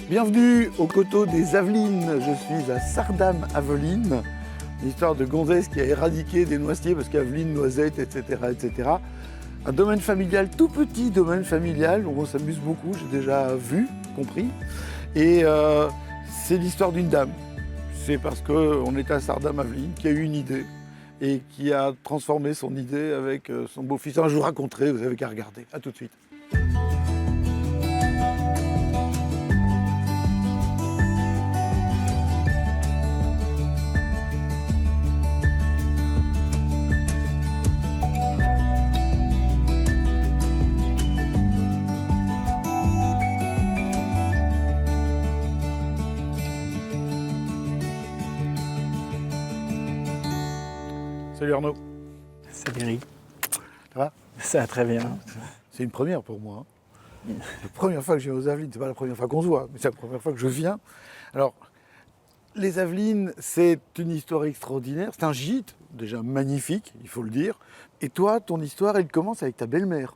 Bienvenue au coteau des Avelines. Je suis à Sardam-Aveline, une histoire de gonzesse qui a éradiqué des noisetiers parce qu'Aveline, noisettes, etc., etc. Un domaine familial, tout petit domaine familial où on s'amuse beaucoup, j'ai déjà vu, compris. Et c'est l'histoire d'une dame. C'est parce qu'on était à Sardam-Aveline qui a eu une idée et qui a transformé son idée avec son beau-fils. Je vous raconterai, vous avez qu'à regarder. À tout de suite. Salut Arnaud. Salut Eric. Ça va? Ça va très bien. C'est une première pour moi. C'est la première fois que je viens aux Avelines. C'est pas la première fois qu'on se voit, mais c'est la première fois que je viens. Alors, les Avelines, c'est une histoire extraordinaire. C'est un gîte, déjà magnifique, il faut le dire. Et toi, ton histoire, elle commence avec ta belle-mère.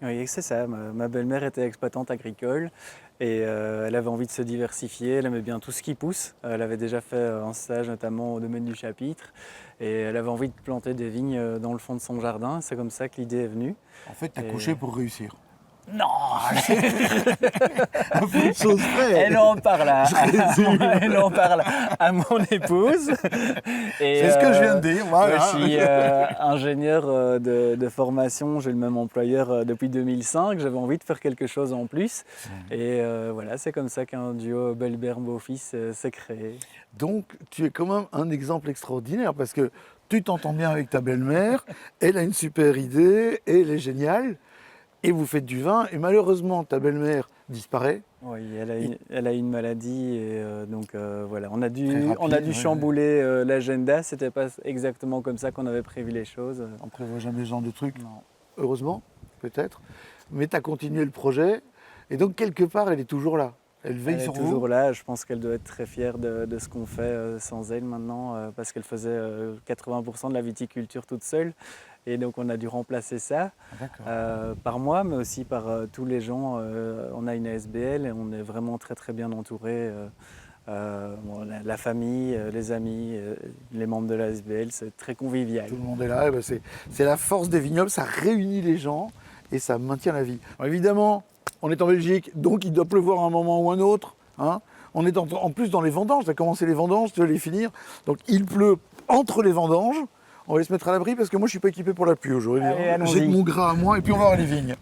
Oui, c'est ça. Ma belle-mère était exploitante agricole et elle avait envie de se diversifier. Elle aimait bien tout ce qui pousse. Elle avait déjà fait un stage notamment au domaine du Chapitre et elle avait envie de planter des vignes dans le fond de son jardin. C'est comme ça que l'idée est venue. En fait, t'as couché pour réussir. Non. Un peu de choses près. Elle en parle à mon épouse. C'est ce que je viens de dire. Voilà. Je suis ingénieur de formation, j'ai le même employeur depuis 2005. J'avais envie de faire quelque chose en plus. Et voilà, c'est comme ça qu'un duo belle-mère-beau-fils s'est créé. Donc, tu es quand même un exemple extraordinaire parce que tu t'entends bien avec ta belle-mère, elle a une super idée, elle est géniale. Et vous faites du vin, et malheureusement, ta belle-mère disparaît. Oui, elle a une maladie, et voilà, on a dû rapide, chambouler l'agenda. C'était pas exactement comme ça qu'on avait prévu les choses. On ne prévoit jamais ce genre de truc, Non. heureusement, peut-être. Mais tu as continué le projet, et donc quelque part, elle est toujours là. Elle veille sur Elle est vous. toujours là. Je pense qu'elle doit être très fière de ce qu'on fait sans elle maintenant, parce qu'elle faisait 80% de la viticulture toute seule. Et donc on a dû remplacer ça par moi, mais aussi par tous les gens. On a une ASBL et on est vraiment très très bien entouré. La famille, les amis, les membres de l'ASBL, c'est très convivial. Tout le monde est là, et ben c'est la force des vignobles, ça réunit les gens et ça maintient la vie. Alors évidemment, on est en Belgique, donc il doit pleuvoir à un moment ou un autre. Hein. On est en plus dans les vendanges, tu as commencé les vendanges, tu vas les finir. Donc il pleut entre les vendanges. On va les se mettre à l'abri parce que moi je ne suis pas équipé pour la pluie aujourd'hui. J'ai mon gras à moi et puis on va voir les vignes.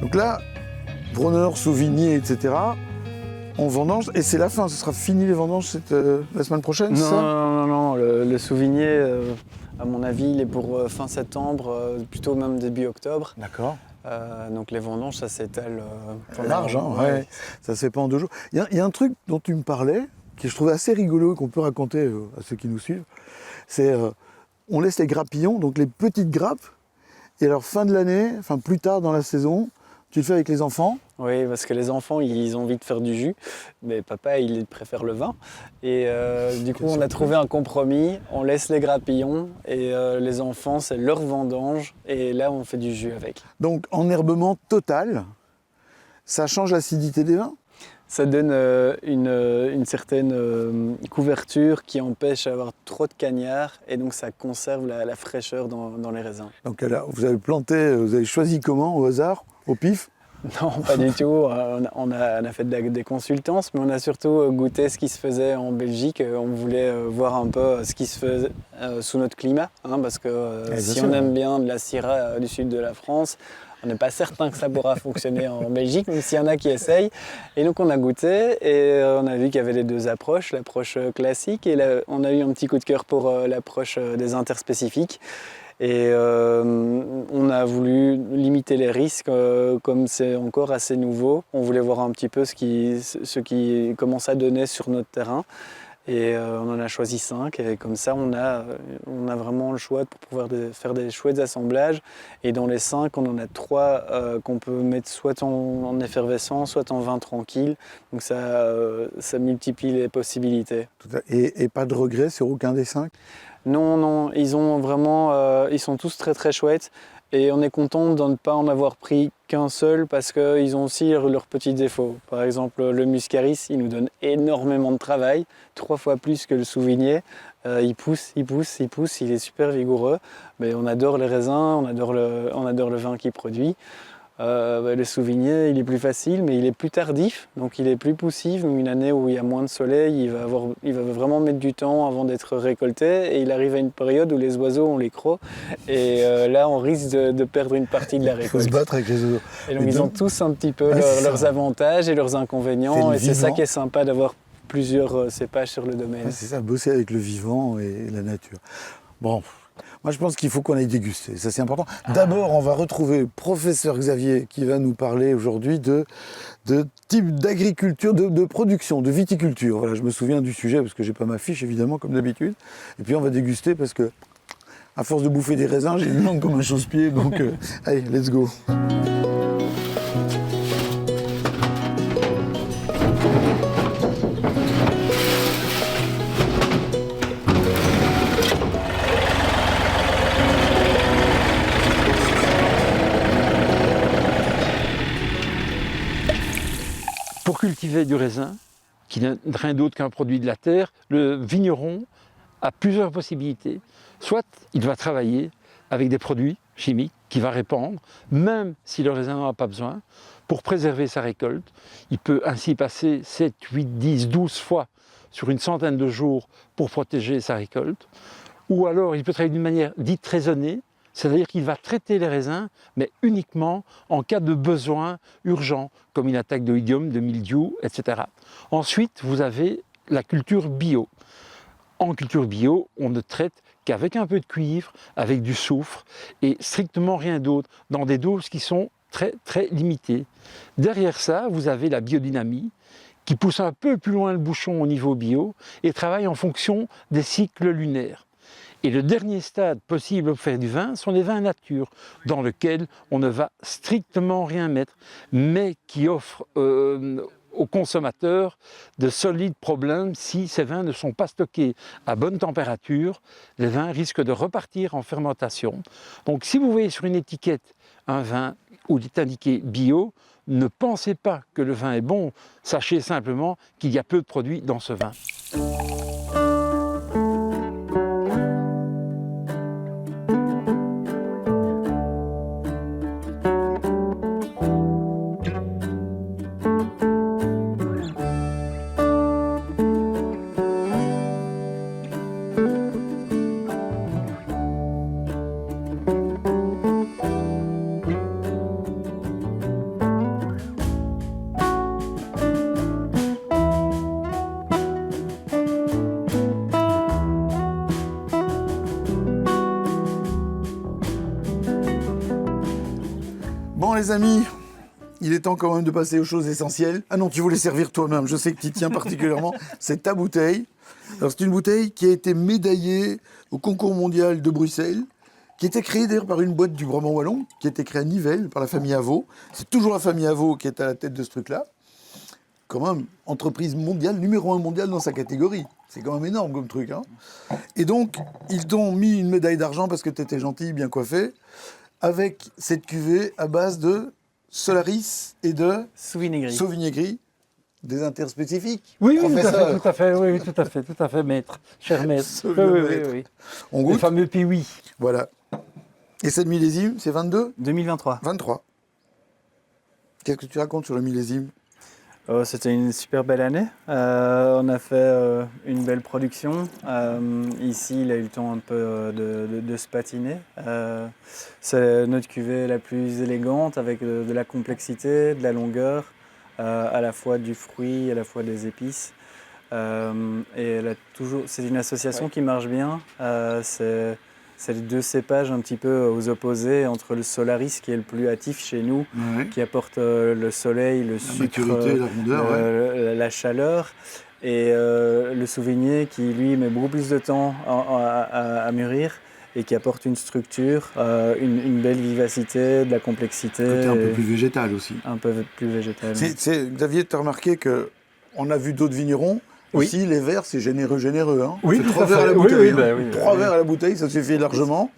Donc là, Bronner, Sauvigné, etc. On vendange et c'est la fin. Ce sera fini les vendanges la semaine prochaine, c'est ça? Non. Le Sauvigné, à mon avis, il est pour fin septembre, plutôt même début octobre. D'accord. Donc les vendanges, ça s'étale large, hein, ouais. Ça se fait pas en 2 jours. Il y a un truc dont tu me parlais, qui je trouvais assez rigolo et qu'on peut raconter à ceux qui nous suivent. C'est on laisse les grappillons, donc les petites grappes, et alors fin de l'année, enfin plus tard dans la saison, tu le fais avec les enfants. Oui, parce que les enfants, ils ont envie de faire du jus, mais papa, il préfère le vin. Et du coup, on a trouvé un compromis, on laisse les grappillons, et les enfants, c'est leur vendange, et là, on fait du jus avec. Donc enherbement total, ça change l'acidité des vins? Ça donne une certaine couverture qui empêche d'avoir trop de cagnard, et donc ça conserve la fraîcheur dans les raisins. Donc là, vous avez planté, vous avez choisi comment, au hasard, au pif? Non, pas du tout. On a fait des consultances, mais on a surtout goûté ce qui se faisait en Belgique. On voulait voir un peu ce qui se faisait sous notre climat, hein, parce que si on aime bien de la Syrah du sud de la France, on n'est pas certain que ça pourra fonctionner en Belgique, même s'il y en a qui essayent. Et donc on a goûté et on a vu qu'il y avait les deux approches, l'approche classique et on a eu un petit coup de cœur pour l'approche des interspécifiques. Et on a voulu limiter les risques, comme c'est encore assez nouveau. On voulait voir un petit peu ce qui commence à donner sur notre terrain. Et on en a choisi 5 et comme ça on a vraiment le choix pour pouvoir faire des chouettes assemblages. Et dans les 5, on en a 3 qu'on peut mettre soit en effervescent, soit en vin tranquille. Donc ça multiplie les possibilités. Et pas de regret sur aucun des 5? Non, ils sont tous très très chouettes. Et on est content de ne pas en avoir pris qu'un seul parce qu'ils ont aussi leurs petits défauts. Par exemple, le Muscaris, il nous donne énormément de travail, 3 fois plus que le Souvigné. Il pousse, il est super vigoureux. Mais on adore les raisins, on adore le vin qu'il produit. Le Souvigné, il est plus facile, mais il est plus tardif, donc il est plus poussif. Donc une année où il y a moins de soleil, il va vraiment mettre du temps avant d'être récolté. Et il arrive à une période où les oiseaux, on les croit. Et là, on risque de perdre une partie de la récolte. Il faut se battre avec les oiseaux. Et donc ils ont tous un petit peu leurs avantages et leurs inconvénients. Et c'est ça qui est sympa d'avoir plusieurs cépages sur le domaine. C'est ça, bosser avec le vivant et la nature. Bon. Moi, je pense qu'il faut qu'on aille déguster, ça c'est important. D'abord, on va retrouver le professeur Xavier qui va nous parler aujourd'hui de type d'agriculture, de production, de viticulture. Voilà, je me souviens du sujet parce que j'ai pas ma fiche évidemment comme d'habitude. Et puis on va déguster parce que, à force de bouffer des raisins, j'ai une langue comme un chausse-pied. Donc, allez, let's go. Pour cultiver du raisin, qui n'est rien d'autre qu'un produit de la terre, le vigneron a plusieurs possibilités. Soit il va travailler avec des produits chimiques qu'il va répandre, même si le raisin n'en a pas besoin, pour préserver sa récolte. Il peut ainsi passer 7, 8, 10, 12 fois sur une centaine de jours pour protéger sa récolte. Ou alors il peut travailler d'une manière dite raisonnée, c'est-à-dire qu'il va traiter les raisins, mais uniquement en cas de besoin urgent, comme une attaque de idiome, de mildiou, etc. Ensuite, vous avez la culture bio. En culture bio, on ne traite qu'avec un peu de cuivre, avec du soufre, et strictement rien d'autre, dans des doses qui sont très, très limitées. Derrière ça, vous avez la biodynamie, qui pousse un peu plus loin le bouchon au niveau bio, et travaille en fonction des cycles lunaires. Et le dernier stade possible pour faire du vin sont les vins nature, dans lesquels on ne va strictement rien mettre, mais qui offrent aux consommateurs de solides problèmes. Si ces vins ne sont pas stockés à bonne température, les vins risquent de repartir en fermentation. Donc si vous voyez sur une étiquette un vin où il est indiqué bio, ne pensez pas que le vin est bon, sachez simplement qu'il y a peu de produits dans ce vin. Bon les amis, il est temps quand même de passer aux choses essentielles. Ah non, tu voulais servir toi-même, je sais que tu y tiens particulièrement. C'est ta bouteille. Alors c'est une bouteille qui a été médaillée au concours mondial de Bruxelles, qui était créée d'ailleurs par une boîte du Brabant Wallon, qui a été créée à Nivelles par la famille Avaux. C'est toujours la famille Avaux qui est à la tête de ce truc-là. Quand même, entreprise mondiale, numéro 1 mondial dans sa catégorie. C'est quand même énorme comme truc. Hein. Et donc, ils t'ont mis une médaille d'argent parce que tu étais gentil, bien coiffé, avec cette cuvée à base de Solaris et de Sauvigné Gris, des interspécifiques. Oui, tout à fait, maître, cher maître. Oui. On goûte. Le fameux Piwi. Voilà. Et cette millésime, c'est 22 2023. 23. Qu'est-ce que tu racontes sur le millésime? C'était une super belle année. On a fait une belle production. Ici, il a eu le temps un peu de se patiner. C'est notre cuvée la plus élégante avec de la complexité, de la longueur, à la fois du fruit, à la fois des épices. Et c'est une association qui marche bien. C'est les deux cépages un petit peu aux opposés entre le Solaris qui est le plus hâtif chez nous, qui apporte le soleil, le sucre, maturité, la rondeur, la chaleur, Et le Sauvigné qui, lui, met beaucoup plus de temps à mûrir et qui apporte une structure, une belle vivacité, de la complexité. Côté un peu plus végétal aussi. Un peu plus végétal. Xavier, tu as remarqué qu'on a vu d'autres vignerons. Oui. Ici, les verres, c'est généreux. Hein. Oui, C'est tout 3 à verres à fait. la Oui, bouteille. oui, 3 verres à la bouteille, ça suffit largement.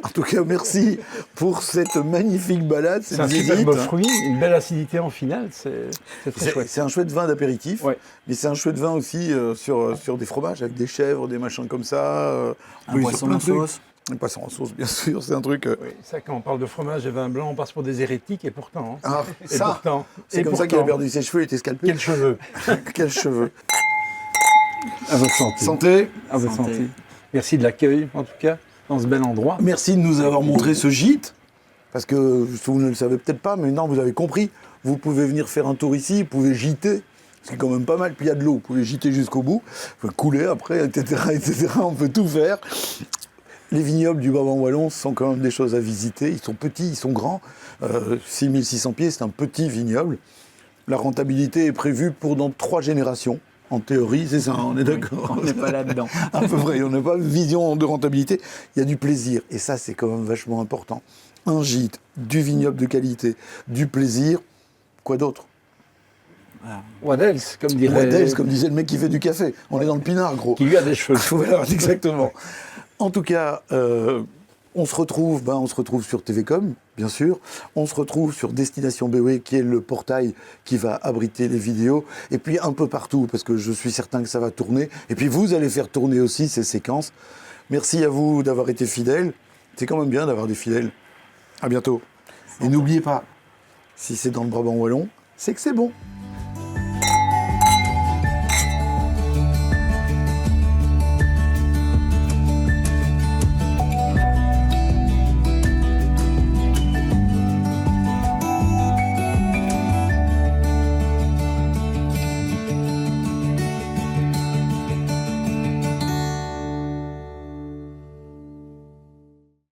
En tout cas, merci pour cette magnifique balade, cette C'est un visite. superbe fruit, une belle acidité en finale, c'est très chouette. C'est un chouette vin d'apéritif, Ouais. mais c'est un chouette vin aussi sur des fromages, avec des chèvres, des machins comme ça. Un Oui, poisson sur plein en de trucs. sauce. Un poisson en sauce, bien sûr, c'est un truc... Oui, ça, quand on parle de fromage et vin blanc, on passe pour des hérétiques, et pourtant. Ah, Et ça, pourtant. c'est et comme ça qu'il a perdu ses cheveux, il était scalpé. Quels cheveux. Quels cheveux. À votre santé. Santé. À votre Santé. santé. Merci de l'accueil, en tout cas, dans ce bel endroit. Merci de nous avoir montré ce gîte, parce que vous ne le savez peut-être pas, mais maintenant vous avez compris. Vous pouvez venir faire un tour ici, vous pouvez gîter, ce qui est quand même pas mal, puis il y a de l'eau, vous pouvez gîter jusqu'au bout, vous pouvez couler après, etc., on peut tout faire. Les vignobles du Brabant wallon sont quand même des choses à visiter, ils sont petits, ils sont grands, 6600 pieds, c'est un petit vignoble. La rentabilité est prévue pour dans 3 générations. En théorie, c'est ça, on est d'accord. On n'est pas là-dedans. À peu près, on n'a pas une vision de rentabilité, il y a du plaisir. Et ça, c'est quand même vachement important. Un gîte, du vignoble de qualité, du plaisir, quoi d'autre? What else, comme dirait. What else, comme disait le mec qui fait du café. On est dans le pinard, gros. Qui lui a des cheveux. Voilà, exactement. En tout cas, on se retrouve sur TVcom, bien sûr. On se retrouve sur Destination BOE, qui est le portail qui va abriter les vidéos. Et puis un peu partout, parce que je suis certain que ça va tourner. Et puis vous allez faire tourner aussi ces séquences. Merci à vous d'avoir été fidèles. C'est quand même bien d'avoir des fidèles. À bientôt. Et n'oubliez pas, si c'est dans le Brabant wallon, c'est que c'est bon.